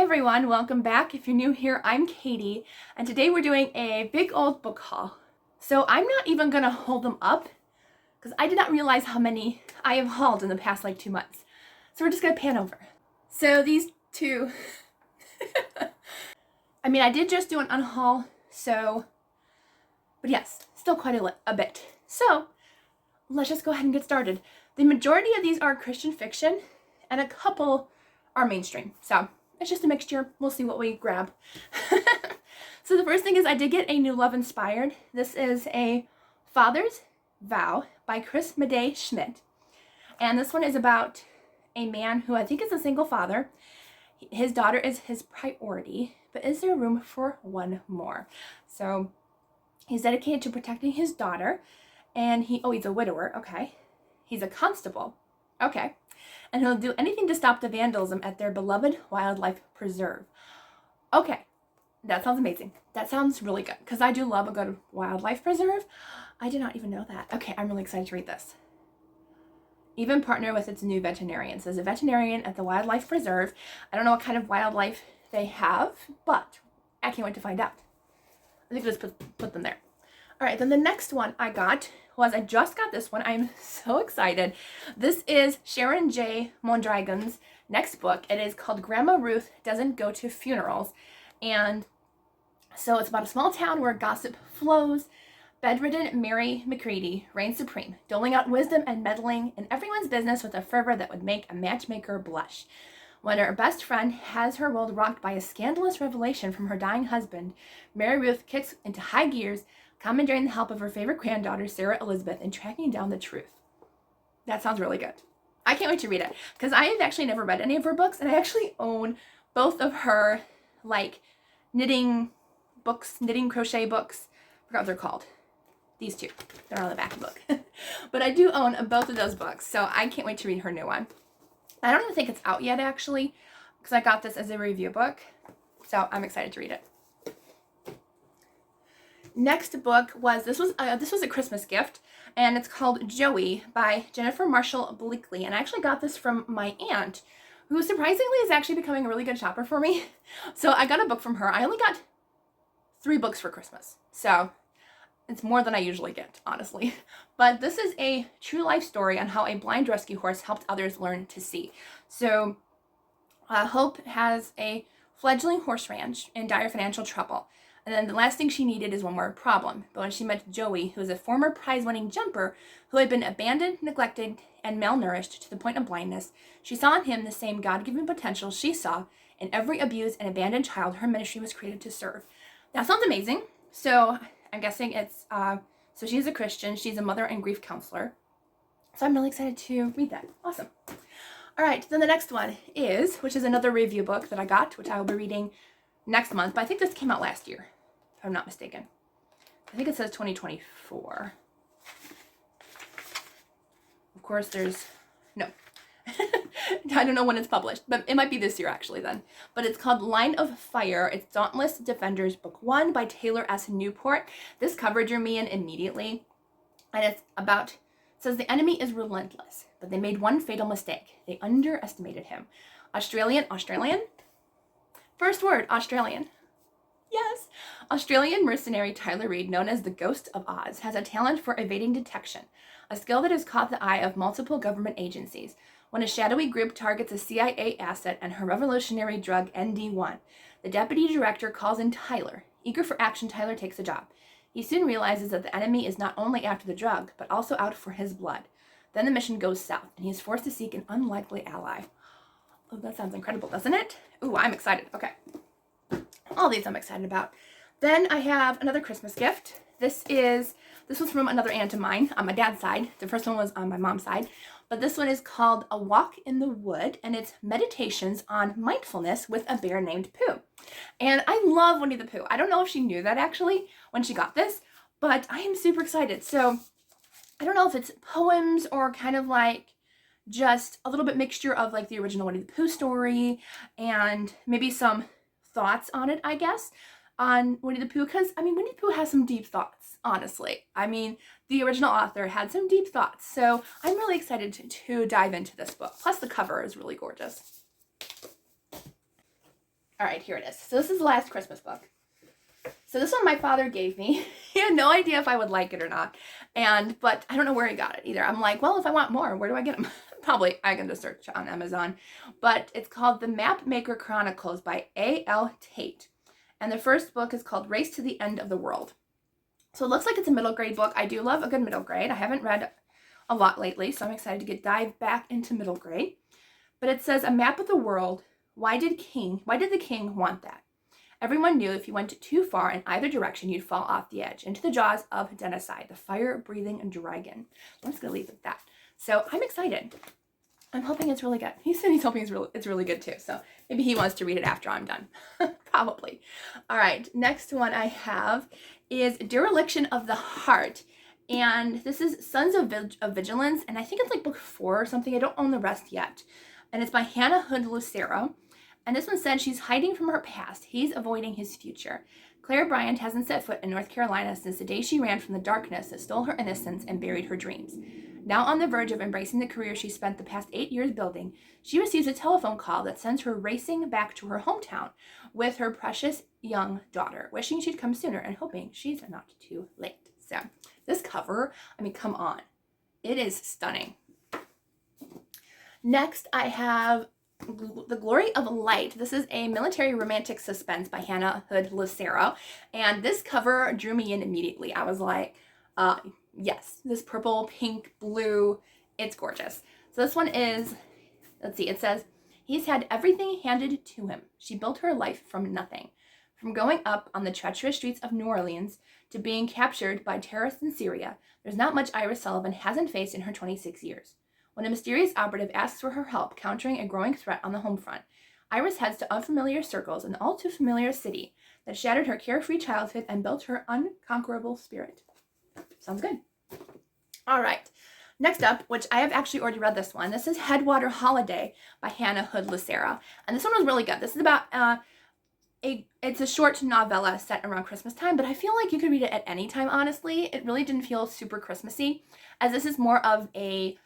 everyone, welcome back. If you're new here, I'm Katie, and today we're doing a big old book haul. So I'm not even gonna hold them up because I did not realize how many I have hauled in the past 2 months. So we're just gonna pan over. So these two, I did just do an unhaul, but yes, still quite a bit. So let's just go ahead and get started. The majority of these are Christian fiction, and a couple are mainstream. So it's just a mixture. We'll see what we grab. So the first thing is I did get a new love inspired. This is A Father's Vow by Chris Madej Schmidt. And this one is about a man who I think is a single father. His daughter is his priority, but is there room for one more? So he's dedicated to protecting his daughter, and he's a widower, okay. He's a constable, okay. And he'll do anything to stop the vandalism at their beloved wildlife preserve. Okay, that sounds amazing. That sounds really good, because I do love a good wildlife preserve. I did not even know that. Okay, I'm really excited to read this. Even partner with its new veterinarian. So there's a veterinarian at the wildlife preserve. I don't know what kind of wildlife they have, but I can't wait to find out. I think I'll just put them there. All right, then the next one I just got this one. I'm so excited. This is Sharon J. Mondragon's next book. It is called Grandma Ruth Doesn't Go to Funerals. And so it's about a small town where gossip flows. Bedridden Mary McCready reigns supreme, doling out wisdom and meddling in everyone's business with a fervor that would make a matchmaker blush. When her best friend has her world rocked by a scandalous revelation from her dying husband, Mary Ruth kicks into high gears, commandeering the help of her favorite granddaughter, Sarah Elizabeth, in tracking down the truth. That sounds really good. I can't wait to read it, because I have actually never read any of her books, and I actually own both of her, knitting crochet books. I forgot what they're called. These two. They're on the back of the book. But I do own both of those books, so I can't wait to read her new one. I don't even think it's out yet, actually, because I got this as a review book, so I'm excited to read it. Next book was this was a Christmas gift, and it's called Joey by Jennifer Marshall Bleakley, and I actually got this from my aunt, who surprisingly is actually becoming a really good shopper for me. So I got a book from her. I only got 3 books for Christmas, so it's more than I usually get, honestly. But this is a true life story on how a blind rescue horse helped others learn to see. So Hope has a fledgling horse ranch in dire financial trouble. And then the last thing she needed is one more problem. But when she met Joey, who was a former prize-winning jumper who had been abandoned, neglected, and malnourished to the point of blindness, she saw in him the same God-given potential she saw in every abused and abandoned child her ministry was created to serve. That sounds amazing. So I'm guessing it's, so she's a Christian. She's a mother and grief counselor. So I'm really excited to read that. Awesome. All right, then the next one which is another review book that I got, which I will be reading next month. But I think this came out last year, if I'm not mistaken. I think it says 2024. Of course, no. I don't know when it's published, but it might be this year actually then. But it's called Line of Fire. It's Dauntless Defenders Book 1 by Taylor S. Newport. This cover drew me in immediately. And it says the enemy is relentless, but they made one fatal mistake. They underestimated him. Australian? First word, Australian. Yes. Australian mercenary Tyler Reid, known as the Ghost of Oz, has a talent for evading detection, a skill that has caught the eye of multiple government agencies. When a shadowy group targets a CIA asset and her revolutionary drug ND1, the deputy director calls in Tyler. Eager for action, Tyler takes the job. He soon realizes that the enemy is not only after the drug, but also out for his blood. Then the mission goes south, and he is forced to seek an unlikely ally. Oh, that sounds incredible, doesn't it? Ooh, I'm excited. Okay. All these I'm excited about. Then I have another Christmas gift. This was from another aunt of mine on my dad's side. The first one was on my mom's side. But this one is called A Walk in the Wood, and it's meditations on mindfulness with a bear named Pooh. And I love Winnie the Pooh. I don't know if she knew that actually when she got this, but I am super excited. So I don't know if it's poems or kind of just a little bit mixture of the original Winnie the Pooh story and maybe some thoughts on it, I guess, on Winnie the Pooh, because Winnie the Pooh has some deep thoughts, honestly. The original author had some deep thoughts, so I'm really excited to dive into this book. Plus the cover is really gorgeous. All right, here it is. So this is the last Christmas book. So this one my father gave me. He had no idea if I would like it or not. But I don't know where he got it either. I'm like, well, if I want more, where do I get them? Probably I can just search on Amazon. But it's called The Map Maker Chronicles by A.L. Tate. And the first book is called Race to the End of the World. So it looks like it's a middle grade book. I do love a good middle grade. I haven't read a lot lately, so I'm excited to dive back into middle grade. But it says, a map of the world. Why did the king want that? Everyone knew if you went too far in either direction, you'd fall off the edge into the jaws of Denethor, the fire-breathing dragon. I'm just going to leave it at that. So I'm excited. I'm hoping it's really good. He said he's hoping it's really good too. So maybe he wants to read it after I'm done. Probably. All right. Next one I have is Dereliction of the Heart. And this is Sons of Vigilance. And I think it's like book 4 or something. I don't own the rest yet. And it's by Hannah Hood Lucero. And this one said she's hiding from her past. He's avoiding his future. Claire Bryant hasn't set foot in North Carolina since the day she ran from the darkness that stole her innocence and buried her dreams. Now on the verge of embracing the career she spent the past 8 years building, she receives a telephone call that sends her racing back to her hometown with her precious young daughter, wishing she'd come sooner and hoping she's not too late. So this cover, I mean, come on. It is stunning. Next, I have The Glory of Light. This is a military romantic suspense by Hannah Hood Lucero. And this cover drew me in immediately. I was like, yes, this purple, pink, blue, it's gorgeous. So this one is, let's see, it says, he's had everything handed to him. She built her life from nothing. From growing up on the treacherous streets of New Orleans to being captured by terrorists in Syria, there's not much Iris Sullivan hasn't faced in her 26 years. When a mysterious operative asks for her help countering a growing threat on the home front, Iris heads to unfamiliar circles in the all too familiar city that shattered her carefree childhood and built her unconquerable spirit. Sounds good. All right. Next up, which I have actually already read this one. This is Headwater Holiday by Hannah Hood Lucero. And this one was really good. This is about it's a short novella set around Christmas time, but I feel like you could read it at any time, honestly. It really didn't feel super Christmassy, as this is more of a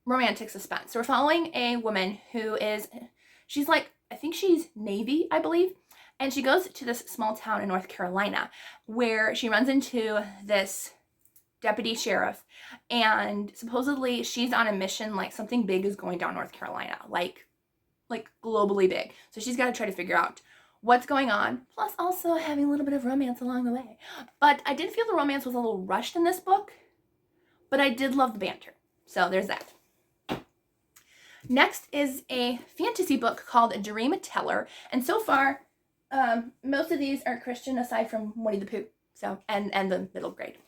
romantic suspense. So we're following a woman who she's like, I think she's Navy, I believe. And she goes to this small town in North Carolina where she runs into this deputy sheriff. And supposedly she's on a mission, like something big is going down North Carolina, like globally big. So she's got to try to figure out what's going on, plus also having a little bit of romance along the way. But I did feel the romance was a little rushed in this book, but I did love the banter. So there's that. Next is a fantasy book called Dream Teller. And so far, most of these are Christian aside from Winnie the Pooh. So, and the middle grade.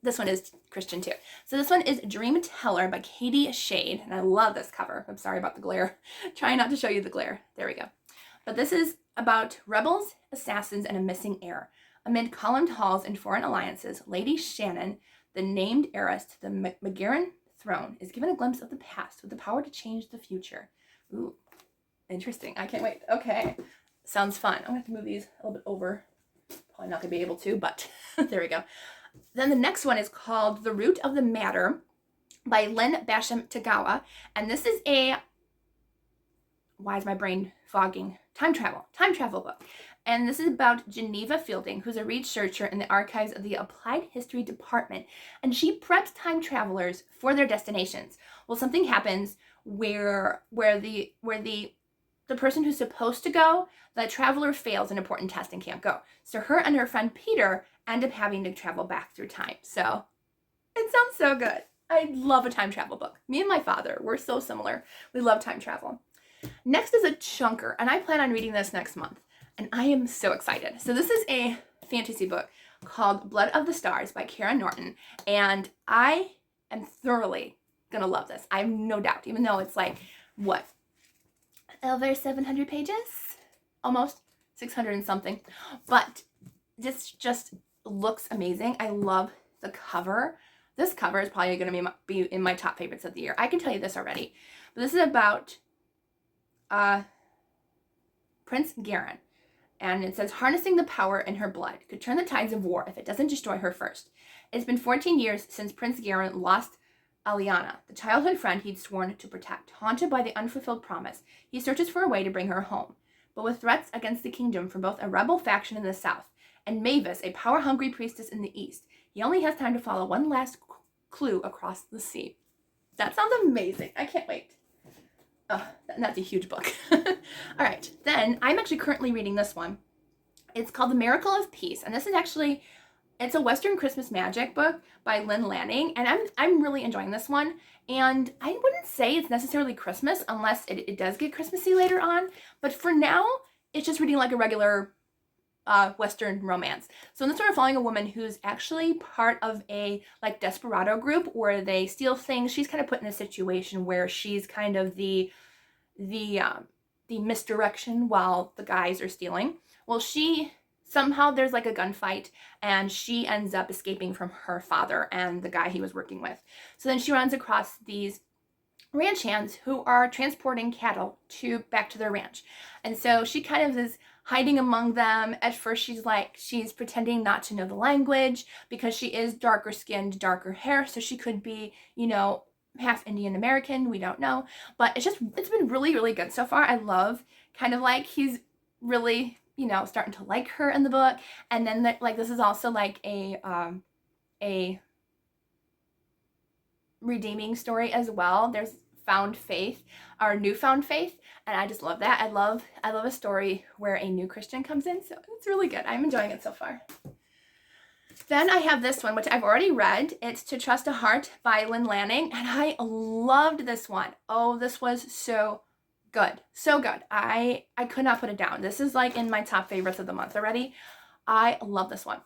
This one is Christian too. So this one is Dream Teller by Katie Shade. And I love this cover. I'm sorry about the glare. Trying not to show you the glare. There we go. But this is about rebels, assassins, and a missing heir. Amid columned halls and foreign alliances, Lady Shannon, the named heiress to the McGarren throne, is given a glimpse of the past with the power to change the future. Ooh, interesting. I can't wait. Okay. Sounds fun. I'm going to have to move these a little bit over. Probably not going to be able to, but there we go. Then the next one is called The Root of the Matter by Lynn Basham Tagawa. And this is why is my brain fogging? Time travel book. And this is about Geneva Fielding, who's a researcher in the archives of the Applied History Department. And she preps time travelers for their destinations. Well, something happens where the person who's supposed to go, the traveler fails an important test and can't go. So her and her friend Peter end up having to travel back through time. So it sounds so good. I love a time travel book. Me and my father, we're so similar. We love time travel. Next is a chunker, and I plan on reading this next month. And I am so excited. So this is a fantasy book called Blood of the Stars by Karen Norton. And I am thoroughly going to love this. I have no doubt, even though it's like, what? Over 700 pages? Almost 600 and something. But this just looks amazing. I love the cover. This cover is probably going to be in my top favorites of the year. I can tell you this already. But this is about Prince Garen. And it says, harnessing the power in her blood could turn the tides of war if it doesn't destroy her first. It's been 14 years since Prince Garen lost Aliana, the childhood friend he'd sworn to protect. Haunted by the unfulfilled promise, he searches for a way to bring her home. But with threats against the kingdom from both a rebel faction in the south and Mavis, a power-hungry priestess in the east, he only has time to follow one last clue across the sea. That sounds amazing. I can't wait. Oh, that's a huge book. All right, then I'm actually currently reading this one. It's called The Miracle of Peace, and this is actually, it's a Western Christmas magic book by Lynn Lanning, and I'm really enjoying this one. And I wouldn't say it's necessarily Christmas unless it does get Christmassy later on, but for now, it's just reading like a regular Western romance. So in this one, we're following a woman who's actually part of a like desperado group where they steal things. She's kind of put in a situation where she's kind of the misdirection while the guys are stealing. Well, somehow there's like a gunfight and she ends up escaping from her father and the guy he was working with. So then she runs across these ranch hands who are transporting cattle back to their ranch. And so she kind of is hiding among them. At first she's pretending not to know the language because she is darker skinned, darker hair, so she could be, half Indian American, we don't know. But it's been really, really good so far. I love kind of like he's really, starting to like her in the book. And then this is also like a redeeming story as well. There's found faith or newfound faith, and I just love that. I love a story where a new Christian comes in, so it's really good. I'm enjoying it so far. Then I have this one, which I've already read. It's To Trust a Heart by Lynn Lanning, and I loved this one. Oh, this was so good. So good. I could not put it down. This is like in my top favorites of the month already. I love this one.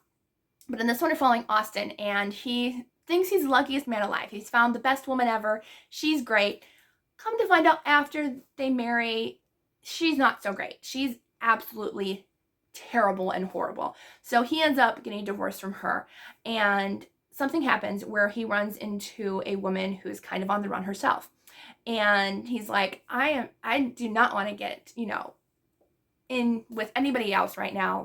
But in this one, we're following Austin, and he thinks he's the luckiest man alive. He's found the best woman ever. She's great. Come to find out after they marry, she's not so great. She's absolutely terrible and horrible. So he ends up getting divorced from her, and something happens where he runs into a woman who's kind of on the run herself. And he's like, I do not want to get, in with anybody else right now.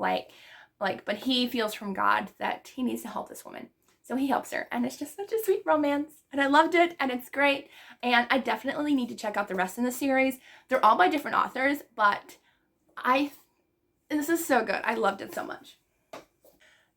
But he feels from God that he needs to help this woman. So he helps her, and it's just such a sweet romance, and I loved it, and it's great, and I definitely need to check out the rest in the series. They're all by different authors, but this is so good. I loved it so much.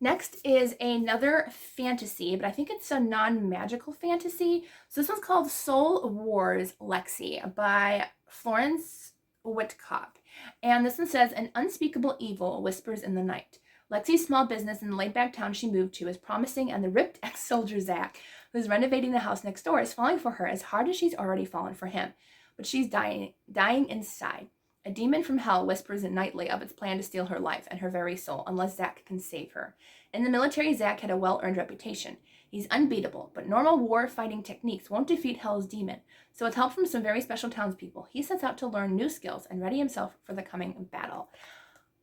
Next is another fantasy, but I think it's a non-magical fantasy. So this one's called Soul Wars Lexi by Florence Whitcock, and this one says, an unspeakable evil whispers in the night. Lexi's small business in the laid-back town she moved to is promising, and the ripped ex-soldier Zach, who's renovating the house next door, is falling for her as hard as she's already fallen for him. But she's dying inside. A demon from hell whispers nightly of its plan to steal her life and her very soul, unless Zach can save her. In the military, Zach had a well-earned reputation. He's unbeatable, but normal war-fighting techniques won't defeat hell's demon. So with help from some very special townspeople, he sets out to learn new skills and ready himself for the coming battle.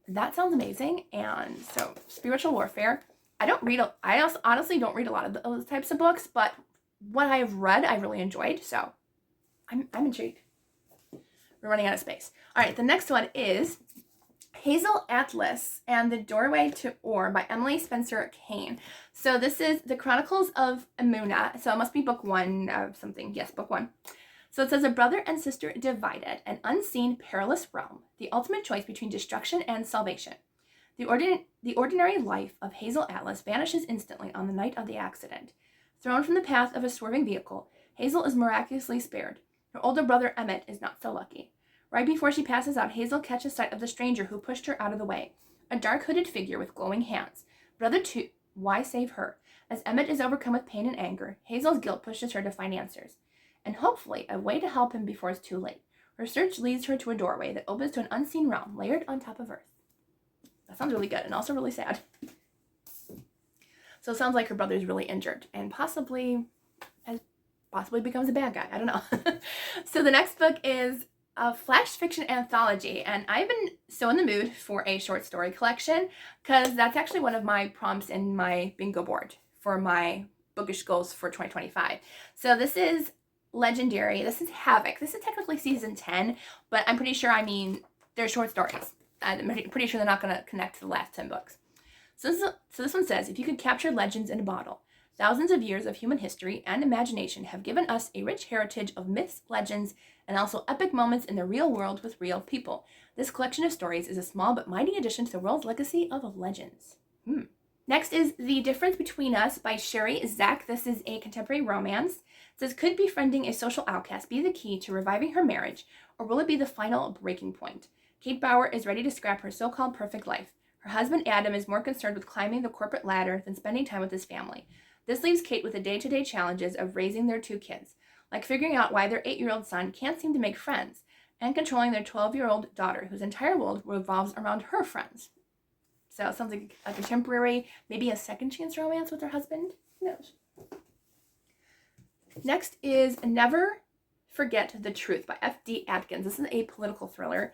That sounds amazing. And so spiritual warfare. I also honestly don't read a lot of those types of books, but what I've read, I really enjoyed. So I'm intrigued. We're running out of space. All right, the next one is Hazel Atlas and the Doorway to Ore by Emily Spencer Kane. So this is the Chronicles of Amuna. So it must be book one of something. Yes, book one. So it says, a brother and sister divided, an unseen, perilous realm, the ultimate choice between destruction and salvation. The ordinary life of Hazel Atlas vanishes instantly on the night of the accident. Thrown from the path of a swerving vehicle, Hazel is miraculously spared. Her older brother Emmett is not so lucky. Right before she passes out, Hazel catches sight of the stranger who pushed her out of the way, a dark hooded figure with glowing hands. Brother too, why save her? As Emmett is overcome with pain and anger, Hazel's guilt pushes her to find answers, and hopefully a way to help him before it's too late. Her search leads her to a doorway that opens to an unseen realm layered on top of Earth. That sounds really good and also really sad. So it sounds like her brother's really injured and possibly becomes a bad guy. I don't know. So the next book is a flash fiction anthology, and I've been so in the mood for a short story collection because that's actually one of my prompts in my bingo board for my bookish goals for 2025. So this is Legendary. This is Havoc. This is technically season 10, but I'm pretty sure, they're short stories. I'm pretty sure they're not going to connect to the last 10 books. So this one says, if you could capture legends in a bottle, Thousands of years of human history and imagination have given us a rich heritage of myths, legends, and also epic moments in the real world with real people. This collection of stories is a small but mighty addition to the world's legacy of legends. Next is The Difference Between Us by Sherry Zach. This is a contemporary romance. It says, could befriending a social outcast be the key to reviving her marriage, or will it be the final breaking point? Kate Bauer is ready to scrap her so-called perfect life. Her husband Adam is more concerned with climbing the corporate ladder than spending time with his family. This leaves Kate with the day-to-day challenges of raising their 2 kids, like figuring out why their 8-year-old son can't seem to make friends, and controlling their 12-year-old daughter, whose entire world revolves around her friends. So it sounds like a contemporary, maybe a second chance romance with her husband. Who knows? Next is Never Forget the Truth by F.D. Atkins. This is a political thriller.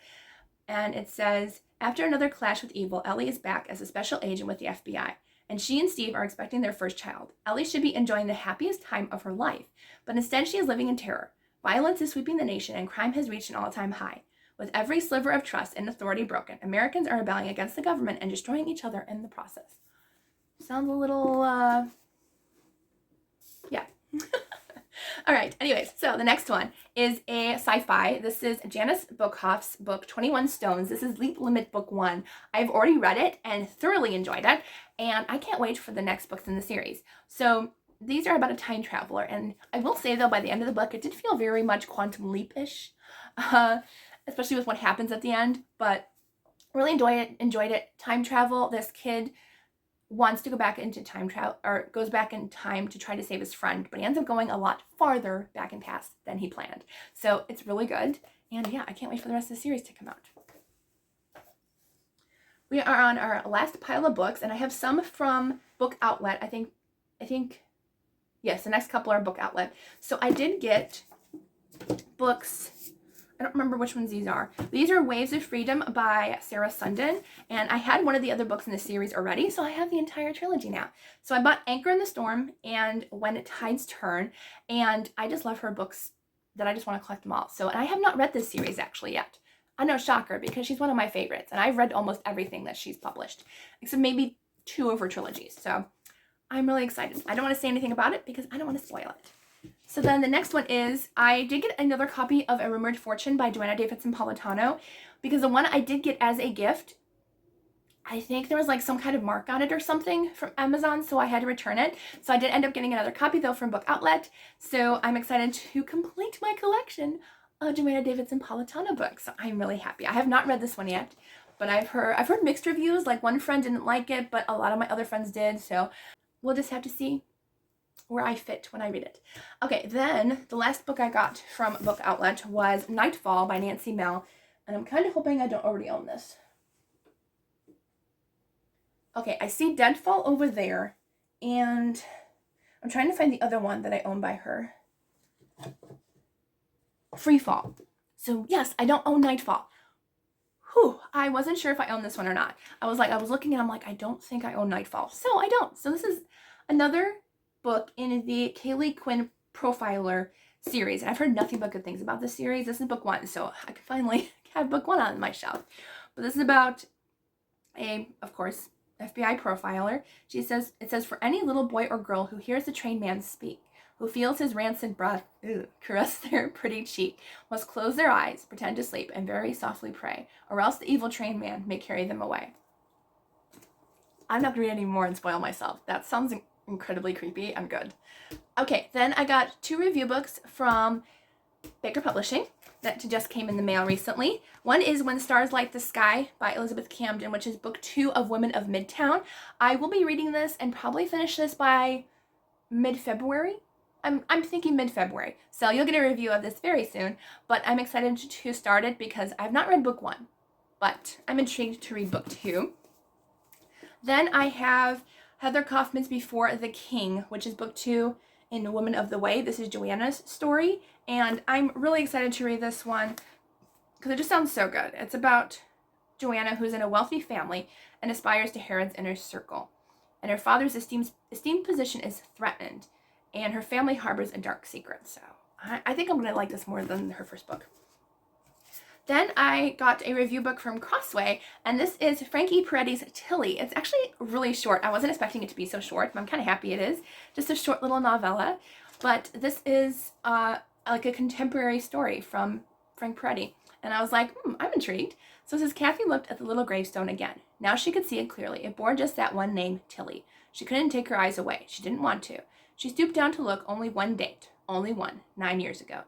And it says, after another clash with evil, Ellie is back as a special agent with the FBI. And she and Steve are expecting their first child. Ellie should be enjoying the happiest time of her life. But instead she is living in terror. Violence is sweeping the nation and crime has reached an all-time high. With every sliver of trust and authority broken, Americans are rebelling against the government and destroying each other in the process. Sounds a little, yeah. All right, anyways, so the next one is a sci-fi. This is Janice Bookhoff's book, 21 Stones. This is Leap Limit Book 1. I've already read it and thoroughly enjoyed it, and I can't wait for the next books in the series. So these are about a time traveler, and I will say, though, by the end of the book, it did feel very much Quantum Leap-ish. Especially with what happens at the end, but really enjoyed it. Time travel, this kid wants to go back into time travel, or goes back in time to try to save his friend, but he ends up going a lot farther back in past than he planned. So it's really good, and yeah, I can't wait for the rest of the series to come out. We are on our last pile of books, and I have some from Book Outlet. I think, yes, the next couple are Book Outlet. So I did get books. I don't remember which ones these are. These are Waves of Freedom by Sarah Sundin, and I had one of the other books in the series already, so I have the entire trilogy now. So I bought Anchor in the Storm and When Tides Turn, and I just love her books that I just want to collect them all. So, and I have not read this series actually yet. I know, shocker, because she's one of my favorites, and I've read almost everything that she's published, except maybe 2 of her trilogies. So I'm really excited. I don't want to say anything about it because I don't want to spoil it. So then the next one is, I did get another copy of A Rumored Fortune by Joanna Davidson Politano, because the one I did get as a gift, I think there was like some kind of mark on it or something from Amazon, so I had to return it. So I did end up getting another copy though from Book Outlet, so I'm excited to complete my collection of Joanna Davidson Politano books. So I'm really happy. I have not read this one yet, but I've heard mixed reviews. Like one friend didn't like it, but a lot of my other friends did, so we'll just have to see where I fit when I read it. Okay, then the last book I got from Book Outlet was Nightfall by Nancy Mell, and I'm kind of hoping I don't already own this. Okay, I see Deadfall over there, and I'm trying to find the other one that I own by her. Freefall. So yes, I don't own Nightfall. Whew, I wasn't sure if I own this one or not. I was looking and I'm like, I don't think I own Nightfall. So I don't. So this is another book in the Kaylee Quinn Profiler series. And I've heard nothing but good things about this series. This is book 1, so I can finally have book 1 on my shelf. But this is about of course, FBI profiler. It says, for any little boy or girl who hears the trained man speak, who feels his rancid breath caress their pretty cheek, must close their eyes, pretend to sleep, and very softly pray, or else the evil trained man may carry them away. I'm not going to read any more and spoil myself. That sounds incredibly creepy. I'm good. Okay, then I got 2 review books from Baker Publishing that just came in the mail recently. One is When Stars Light the Sky by Elizabeth Camden, which is book 2 of Women of Midtown. I will be reading this and probably finish this by mid-February. I'm thinking mid-February. So you'll get a review of this very soon, but I'm excited to start it because I've not read book 1, but I'm intrigued to read book 2. Then I have Heather Kaufman's Before the King, which is book 2 in Woman of the Way. This is Joanna's story, and I'm really excited to read this one because it just sounds so good. It's about Joanna, who's in a wealthy family and aspires to Herod's inner circle, and her father's esteemed position is threatened, and her family harbors a dark secret. So I think I'm going to like this more than her first book. Then I got a review book from Crossway, and this is Frankie Peretti's Tilly. It's actually really short. I wasn't expecting it to be so short, but I'm kind of happy it is. Just a short little novella, but this is like a contemporary story from Frank Peretti. And I was like, I'm intrigued. So it says, Kathy looked at the little gravestone again. Now she could see it clearly. It bore just that one name, Tilly. She couldn't take her eyes away. She didn't want to. She stooped down to look. Only one date. Only one. 9 years ago.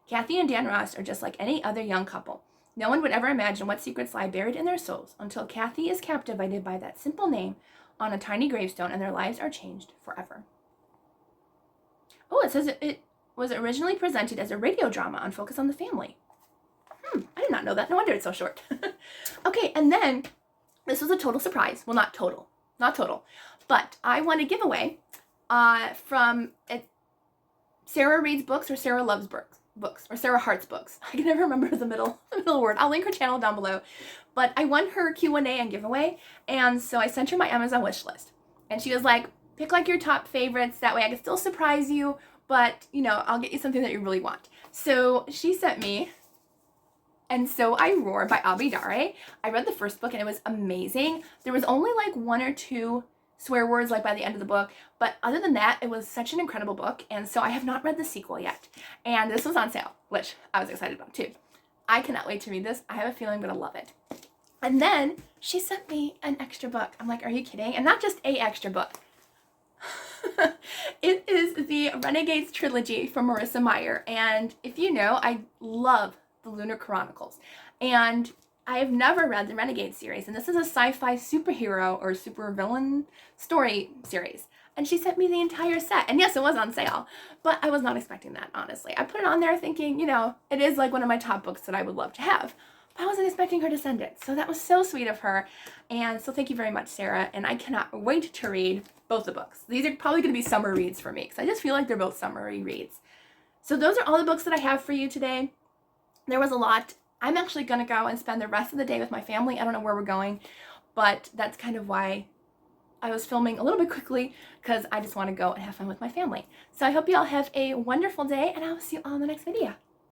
Kathy and Dan Ross are just like any other young couple. No one would ever imagine what secrets lie buried in their souls until Kathy is captivated by that simple name on a tiny gravestone and their lives are changed forever. Oh, it says it was originally presented as a radio drama on Focus on the Family. I did not know that. No wonder it's so short. Okay, and then this was a total surprise. Well, not total, but I won a giveaway from Sarah Reads Books or Sarah Loves Books or Sarah Hearts Books. I can never remember the middle word. I'll link her channel down below. But I won her Q&A and giveaway, and so I sent her my Amazon wish list. And she was like, pick like your top favorites. That way I can still surprise you, but you know, I'll get you something that you really want. So she sent me And So I Roar by Abi Dare. I read the first book and it was amazing. There was only like 1 or 2 swear words like by the end of the book, but other than that, it was such an incredible book. And so I have not read the sequel yet. And this was on sale, which I was excited about too. I cannot wait to read this. I have a feeling I'm gonna love it. And then she sent me an extra book. I'm like, are you kidding? And not just a extra book. It is the Renegades trilogy from Marissa Meyer. And if you know, I love the Lunar Chronicles. And I have never read the Renegade series. And this is a sci-fi superhero or supervillain story series. And she sent me the entire set. And yes, it was on sale. But I was not expecting that, honestly. I put it on there thinking, you know, it is like one of my top books that I would love to have. I wasn't expecting her to send it. So that was so sweet of her. And so thank you very much, Sarah. And I cannot wait to read both the books. These are probably going to be summer reads for me because I just feel like they're both summery reads. So those are all the books that I have for you today. There was a lot. I'm actually going to go and spend the rest of the day with my family. I don't know where we're going, but that's kind of why I was filming a little bit quickly because I just want to go and have fun with my family. So I hope you all have a wonderful day and I will see you all in the next video.